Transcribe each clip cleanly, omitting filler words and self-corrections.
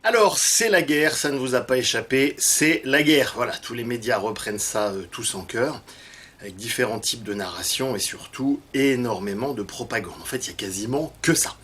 Alors, c'est la guerre, ça ne vous a pas échappé, c'est la guerre. Voilà, tous les médias reprennent ça tous en chœur, avec différents types de narration et surtout énormément de propagande. En fait, il y a quasiment que ça.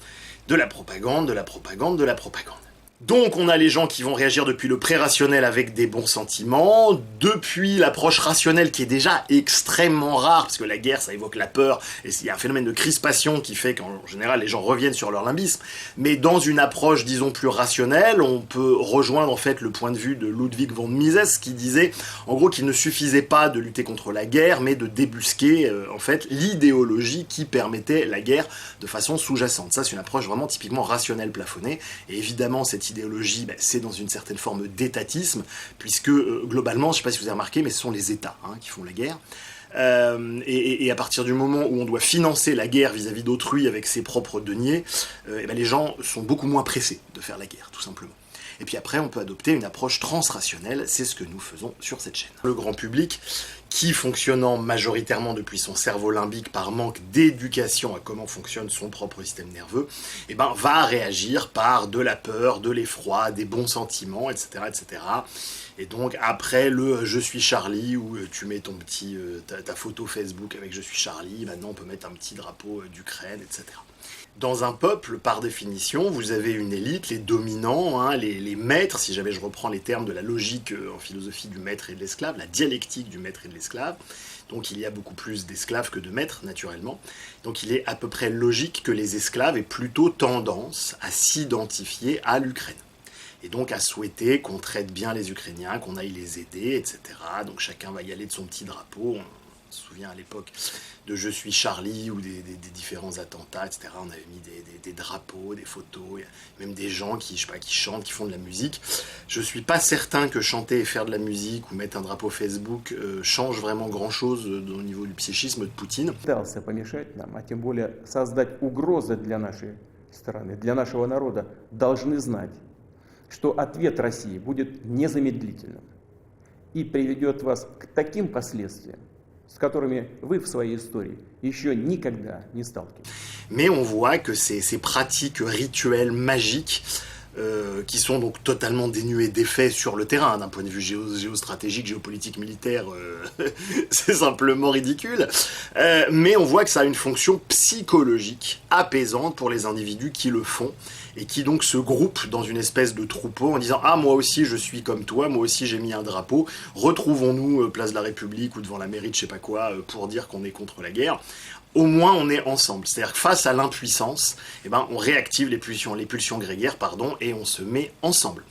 De la propagande, de la propagande, de la propagande. Donc on a les gens qui vont réagir depuis le pré-rationnel avec des bons sentiments, depuis l'approche rationnelle qui est déjà extrêmement rare, parce que la guerre ça évoque la peur, et il y a un phénomène de crispation qui fait qu'en général les gens reviennent sur leur limbisme, mais dans une approche disons plus rationnelle, on peut rejoindre en fait le point de vue de Ludwig von Mises qui disait en gros qu'il ne suffisait pas de lutter contre la guerre, mais de débusquer en fait l'idéologie qui permettait la guerre de façon sous-jacente. Ça c'est une approche vraiment typiquement rationnelle plafonnée, et évidemment cette idéologie, c'est dans une certaine forme d'étatisme, puisque globalement, je ne sais pas si vous avez remarqué, mais ce sont les États qui font la guerre. Et à partir du moment où on doit financer la guerre vis-à-vis d'autrui avec ses propres deniers, les gens sont beaucoup moins pressés de faire la guerre, tout simplement. Et puis après, on peut adopter une approche transrationnelle, c'est ce que nous faisons sur cette chaîne. Le grand public, qui fonctionnant majoritairement depuis son cerveau limbique par manque d'éducation à comment fonctionne son propre système nerveux, va réagir par de la peur, de l'effroi, des bons sentiments, etc., etc. Et donc après le je suis Charlie, où tu mets ta photo Facebook avec je suis Charlie, maintenant on peut mettre un petit drapeau d'Ukraine, etc. Dans un peuple, par définition, vous avez une élite, les dominants, les maîtres, si jamais je reprends les termes de la logique en philosophie du maître et de l'esclave, la dialectique du maître et de l'esclave. Donc il y a beaucoup plus d'esclaves que de maîtres, naturellement. Donc il est à peu près logique que les esclaves aient plutôt tendance à s'identifier à l'Ukraine. Et donc à souhaiter qu'on traite bien les Ukrainiens, qu'on aille les aider, etc. Donc chacun va y aller de son petit drapeau. On se souvient à l'époque de Je suis Charlie ou des différents attentats, etc. On avait mis des drapeaux, des photos, il y a même des gens qui chantent, qui font de la musique. Je suis pas certain que chanter et faire de la musique ou mettre un drapeau Facebook change vraiment grand-chose au niveau du psychisme de Poutine. Пытался помешать нам, а тем более создать угрозы для нашей страны, для нашего народа, должны знать, что ответ России будет незамедлительным и приведет вас к таким последствиям, с которыми вы в своей истории еще никогда не сталкивались. Mais on voit que ces pratiques rituelles magiques qui sont donc totalement dénuées d'effets sur le terrain, d'un point de vue géostratégique, géopolitique, militaire, c'est simplement ridicule. Mais on voit que ça a une fonction psychologique apaisante pour les individus qui le font, et qui donc se groupent dans une espèce de troupeau en disant « Ah, moi aussi je suis comme toi, moi aussi j'ai mis un drapeau, retrouvons-nous place de la République ou devant la mairie de je sais pas quoi pour dire qu'on est contre la guerre ». Au moins on est ensemble. C'est-à-dire que face à l'impuissance, on réactive les pulsions grégaires, et on se met ensemble.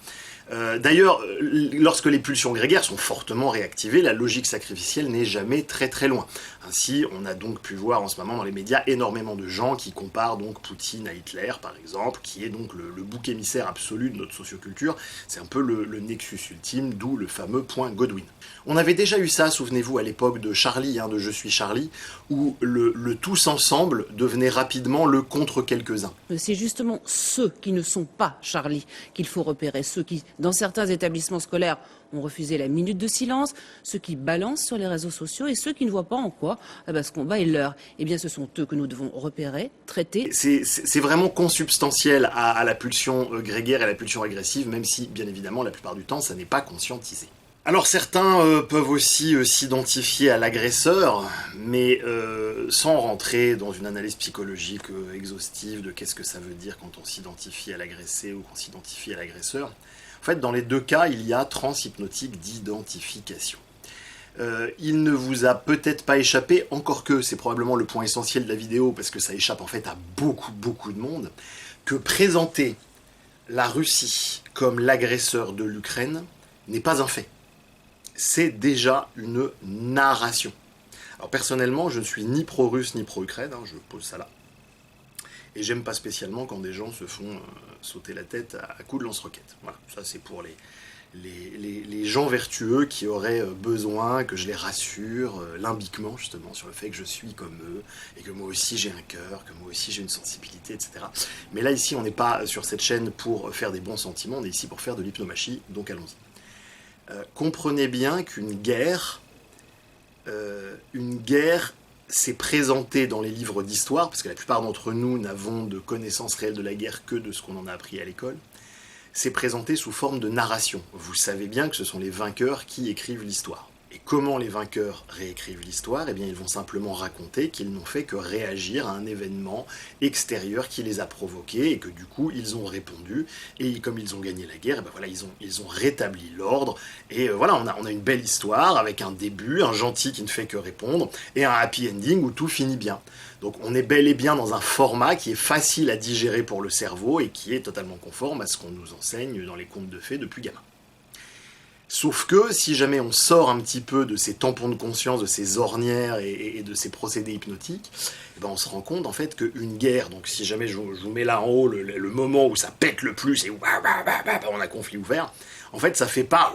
D'ailleurs, lorsque les pulsions grégaires sont fortement réactivées, la logique sacrificielle n'est jamais très très loin. Ainsi, on a donc pu voir en ce moment dans les médias énormément de gens qui comparent donc Poutine à Hitler, par exemple, qui est donc le bouc émissaire absolu de notre socioculture. C'est un peu le nexus ultime, d'où le fameux point Godwin. On avait déjà eu ça, souvenez-vous, à l'époque de Charlie, de Je suis Charlie, où le tous ensemble devenait rapidement le contre quelques-uns. C'est justement ceux qui ne sont pas Charlie qu'il faut repérer, ceux qui, dans certains établissements scolaires, ont refusé la minute de silence, ceux qui balancent sur les réseaux sociaux et ceux qui ne voient pas en quoi ce combat est leur. Eh bien, ce sont eux que nous devons repérer, traiter. C'est vraiment consubstantiel à la pulsion grégaire et à la pulsion agressive, même si, bien évidemment, la plupart du temps, ça n'est pas conscientisé. Alors certains peuvent aussi s'identifier à l'agresseur, mais sans rentrer dans une analyse psychologique exhaustive de qu'est-ce que ça veut dire quand on s'identifie à l'agressé ou qu'on s'identifie à l'agresseur. En fait, dans les deux cas, il y a transhypnotique d'identification. Il ne vous a peut-être pas échappé, encore que c'est probablement le point essentiel de la vidéo, parce que ça échappe en fait à beaucoup de monde, que présenter la Russie comme l'agresseur de l'Ukraine n'est pas un fait. C'est déjà une narration. Alors personnellement, je ne suis ni pro-russe ni pro-Ukraine, je pose ça là. Et j'aime pas spécialement quand des gens se font sauter la tête à coups de lance-roquettes. Voilà, ça c'est pour les gens vertueux qui auraient besoin que je les rassure limbiquement justement sur le fait que je suis comme eux et que moi aussi j'ai un cœur, que moi aussi j'ai une sensibilité, etc. Mais là ici on n'est pas sur cette chaîne pour faire des bons sentiments, on est ici pour faire de l'hypnomachie, donc allons-y. Comprenez bien qu'une guerre s'est présentée dans les livres d'histoire, parce que la plupart d'entre nous n'avons de connaissances réelles de la guerre que de ce qu'on en a appris à l'école, c'est présenté sous forme de narration. Vous savez bien que ce sont les vainqueurs qui écrivent l'histoire. Et comment les vainqueurs réécrivent l'histoire? Eh bien, ils vont simplement raconter qu'ils n'ont fait que réagir à un événement extérieur qui les a provoqués et que du coup, ils ont répondu. Et comme ils ont gagné la guerre, eh ben voilà, ils ont rétabli l'ordre. Et voilà, on a une belle histoire avec un début, un gentil qui ne fait que répondre, et un happy ending où tout finit bien. Donc on est bel et bien dans un format qui est facile à digérer pour le cerveau et qui est totalement conforme à ce qu'on nous enseigne dans les contes de fées depuis gamin. Sauf que, si jamais on sort un petit peu de ces tampons de conscience, de ces ornières et de ces procédés hypnotiques, eh ben on se rend compte en fait qu'une guerre, donc si jamais je vous mets là en haut le moment où ça pète le plus et où on a conflit ouvert, en fait ça fait pas...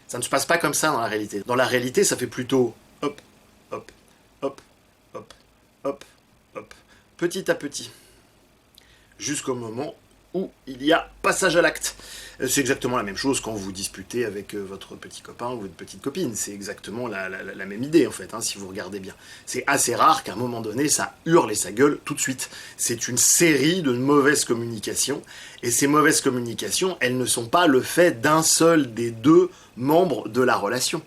Ça ne se passe pas comme ça dans la réalité. Dans la réalité, ça fait plutôt hop, hop, hop, hop, hop, hop, petit à petit, jusqu'au moment où il y a passage à l'acte. C'est exactement la même chose quand vous disputez avec votre petit copain ou votre petite copine. C'est exactement la même idée, en fait, hein, si vous regardez bien. C'est assez rare qu'à un moment donné, ça hurle et ça gueule tout de suite. C'est une série de mauvaises communications. Et ces mauvaises communications, elles ne sont pas le fait d'un seul des deux membres de la relation.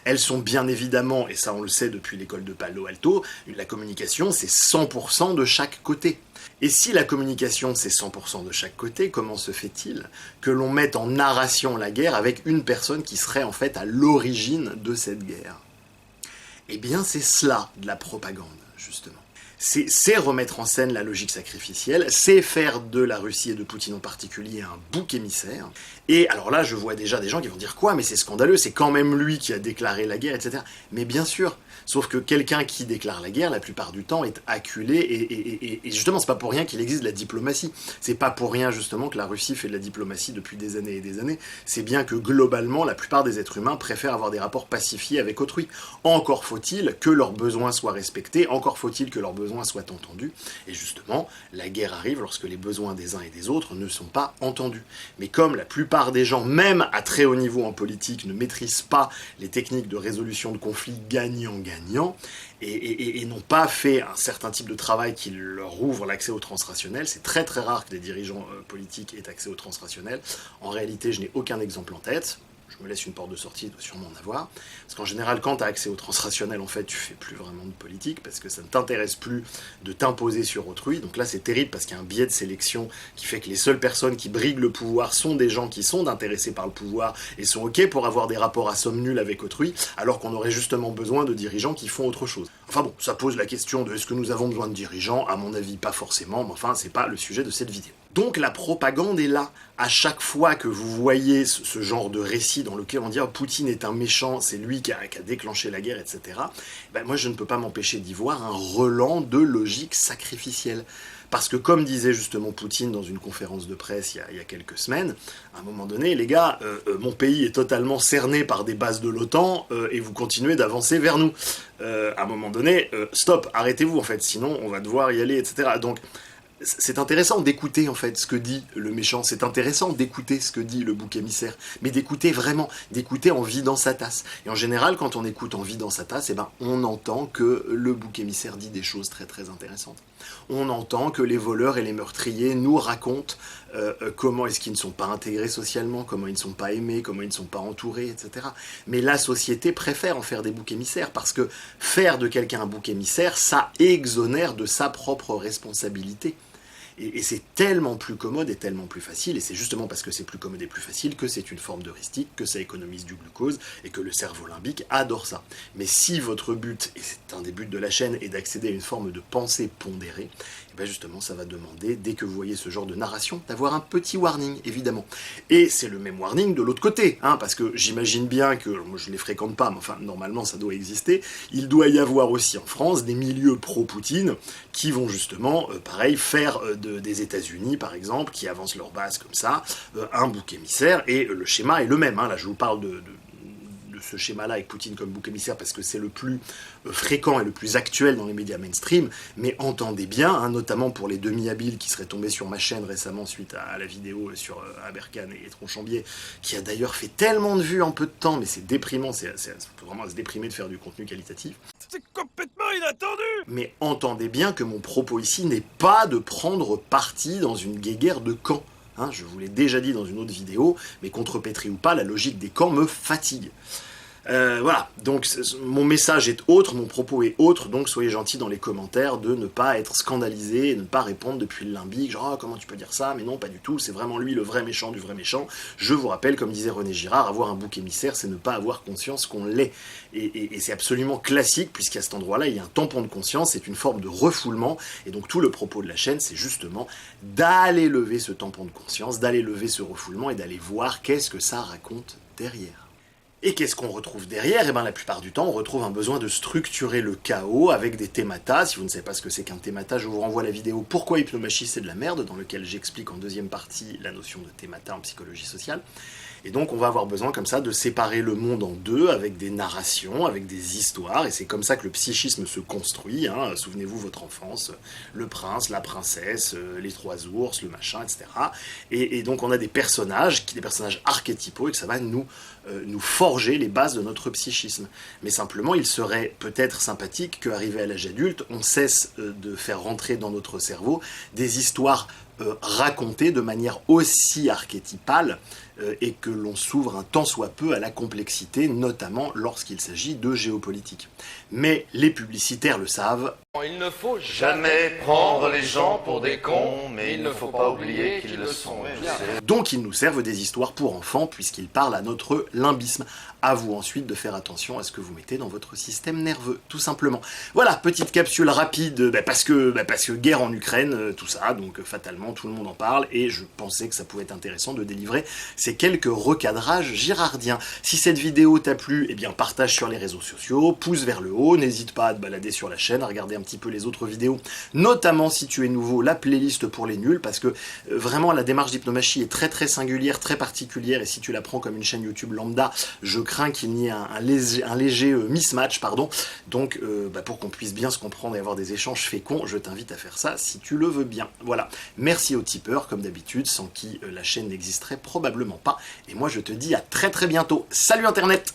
Elles sont bien évidemment, et ça on le sait depuis l'école de Palo Alto, la communication c'est 100% de chaque côté. Et si la communication c'est 100% de chaque côté, comment se fait-il que l'on mette en narration la guerre avec une personne qui serait en fait à l'origine de cette guerre? Eh bien c'est cela de la propagande, justement. C'est remettre en scène la logique sacrificielle, c'est faire de la Russie et de Poutine en particulier un bouc émissaire. Et alors là, je vois déjà des gens qui vont dire quoi, mais c'est scandaleux, c'est quand même lui qui a déclaré la guerre, etc. Mais bien sûr, sauf que quelqu'un qui déclare la guerre, la plupart du temps, est acculé, et justement, c'est pas pour rien qu'il existe de la diplomatie. C'est pas pour rien, justement, que la Russie fait de la diplomatie depuis des années et des années. C'est bien que, globalement, la plupart des êtres humains préfèrent avoir des rapports pacifiés avec autrui. Encore faut-il que leurs besoins soient respectés, encore faut-il que leurs besoins soient entendus, et justement, la guerre arrive lorsque les besoins des uns et des autres ne sont pas entendus. Mais comme la plupart des gens, même à très haut niveau en politique, ne maîtrisent pas les techniques de résolution de conflits gagnant-gagnant, et n'ont pas fait un certain type de travail qui leur ouvre l'accès au transrationnel, c'est très très rare que des dirigeants politiques aient accès au transrationnel. En réalité, je n'ai aucun exemple en tête. Je me laisse une porte de sortie, il doit sûrement en avoir. Parce qu'en général, quand tu as accès au transrationnel, en fait, tu fais plus vraiment de politique, parce que ça ne t'intéresse plus de t'imposer sur autrui. Donc là, c'est terrible, parce qu'il y a un biais de sélection qui fait que les seules personnes qui briguent le pouvoir sont des gens qui sont intéressés par le pouvoir et sont OK pour avoir des rapports à somme nulle avec autrui, alors qu'on aurait justement besoin de dirigeants qui font autre chose. Enfin bon, ça pose la question de est-ce que nous avons besoin de dirigeants? À mon avis, pas forcément, mais enfin, c'est pas le sujet de cette vidéo. Donc la propagande est là. À chaque fois que vous voyez ce genre de récit dans lequel on dit oh, Poutine est un méchant, c'est lui qui a déclenché la guerre, etc. Ben, moi, je ne peux pas m'empêcher d'y voir un relent de logique sacrificielle. Parce que comme disait justement Poutine dans une conférence de presse il y a quelques semaines, à un moment donné, les gars, mon pays est totalement cerné par des bases de l'OTAN et vous continuez d'avancer vers nous. À un moment donné, stop, arrêtez-vous en fait, sinon on va devoir y aller, etc. Donc, c'est intéressant d'écouter en fait ce que dit le méchant, c'est intéressant d'écouter ce que dit le bouc émissaire, mais d'écouter vraiment, d'écouter en vidant sa tasse. Et en général, quand on écoute en vidant sa tasse, eh ben, on entend que le bouc émissaire dit des choses très très intéressantes. On entend que les voleurs et les meurtriers nous racontent comment est-ce qu'ils ne sont pas intégrés socialement, comment ils ne sont pas aimés, comment ils ne sont pas entourés, etc. Mais la société préfère en faire des boucs émissaires, parce que faire de quelqu'un un bouc émissaire, ça exonère de sa propre responsabilité. Et c'est tellement plus commode et tellement plus facile, et c'est justement parce que c'est plus commode et plus facile que c'est une forme d'heuristique, que ça économise du glucose, et que le cerveau limbique adore ça. Mais si votre but, et c'est un des buts de la chaîne, est d'accéder à une forme de pensée pondérée, et bien justement ça va demander, dès que vous voyez ce genre de narration, d'avoir un petit warning, évidemment. Et c'est le même warning de l'autre côté, hein, parce que j'imagine bien que, moi je ne les fréquente pas, mais enfin normalement ça doit exister, il doit y avoir aussi en France des milieux pro-Poutine qui vont justement, pareil, faire des États-Unis, par exemple, qui avancent leur base comme ça, un bouc émissaire, et le schéma est le même. Hein. Là, je vous parle de ce schéma-là avec Poutine comme bouc émissaire parce que c'est le plus fréquent et le plus actuel dans les médias mainstream, mais entendez bien, hein, notamment pour les demi-habiles qui seraient tombés sur ma chaîne récemment suite à la vidéo sur Aberkan et Tronchambier, qui a d'ailleurs fait tellement de vues en peu de temps, mais c'est déprimant, c'est vraiment se déprimer de faire du contenu qualitatif. C'est complètement inattendu! Mais entendez bien que mon propos ici n'est pas de prendre parti dans une guéguerre de camp. Hein, je vous l'ai déjà dit dans une autre vidéo, mais contrepétrie ou pas, la logique des camps me fatigue. Voilà, donc mon message est autre, mon propos est autre, donc soyez gentils dans les commentaires de ne pas être scandalisé et de ne pas répondre depuis le limbique, genre oh, comment tu peux dire ça, mais non pas du tout, c'est vraiment lui le vrai méchant du vrai méchant. Je vous rappelle, comme disait René Girard, avoir un bouc émissaire, c'est ne pas avoir conscience qu'on l'est. Et c'est absolument classique, puisqu'à cet endroit-là, il y a un tampon de conscience, c'est une forme de refoulement, et donc tout le propos de la chaîne, c'est justement d'aller lever ce tampon de conscience, d'aller lever ce refoulement et d'aller voir qu'est-ce que ça raconte derrière. Et qu'est-ce qu'on retrouve derrière? Eh bien, la plupart du temps, on retrouve un besoin de structurer le chaos avec des thématas. Si vous ne savez pas ce que c'est qu'un thémata, je vous renvoie à la vidéo « Pourquoi Hypnomachie c'est de la merde ?» dans lequel j'explique en deuxième partie la notion de thémata en psychologie sociale. Et donc, on va avoir besoin comme ça de séparer le monde en deux avec des narrations, avec des histoires. Et c'est comme ça que le psychisme se construit. Hein. Souvenez-vous, votre enfance, le prince, la princesse, les trois ours, le machin, etc. Et donc, on a des personnages archétypaux et que ça va nous forger les bases de notre psychisme. Mais simplement, il serait peut-être sympathique qu'arrivé à l'âge adulte, on cesse de faire rentrer dans notre cerveau des histoires racontées de manière aussi archétypale et que l'on s'ouvre un tant soit peu à la complexité, notamment lorsqu'il s'agit de géopolitique. Mais les publicitaires le savent. Il ne faut jamais prendre les gens pour des cons, mais il ne faut pas oublier qu'ils le sont. Donc ils nous servent des histoires pour enfants, puisqu'ils parlent à notre limbisme. À vous ensuite de faire attention à ce que vous mettez dans votre système nerveux, tout simplement. Voilà, petite capsule rapide, parce que guerre en Ukraine, tout ça, donc fatalement tout le monde en parle, et je pensais que ça pouvait être intéressant de délivrer ces quelques recadrages girardiens. Si cette vidéo t'a plu, eh bien partage sur les réseaux sociaux, pouce vers le haut, n'hésite pas à te balader sur la chaîne, à regarder un petit peu les autres vidéos, notamment si tu es nouveau, la playlist pour les nuls, parce que vraiment la démarche d'Hypnomachie est très très singulière, très particulière, et si tu la prends comme une chaîne YouTube lambda, je crains qu'il n'y ait un léger mismatch, pardon. Donc pour qu'on puisse bien se comprendre et avoir des échanges féconds, je t'invite à faire ça si tu le veux bien. Voilà, merci aux tipeurs comme d'habitude, sans qui la chaîne n'existerait probablement pas, et moi je te dis à très très bientôt. Salut Internet!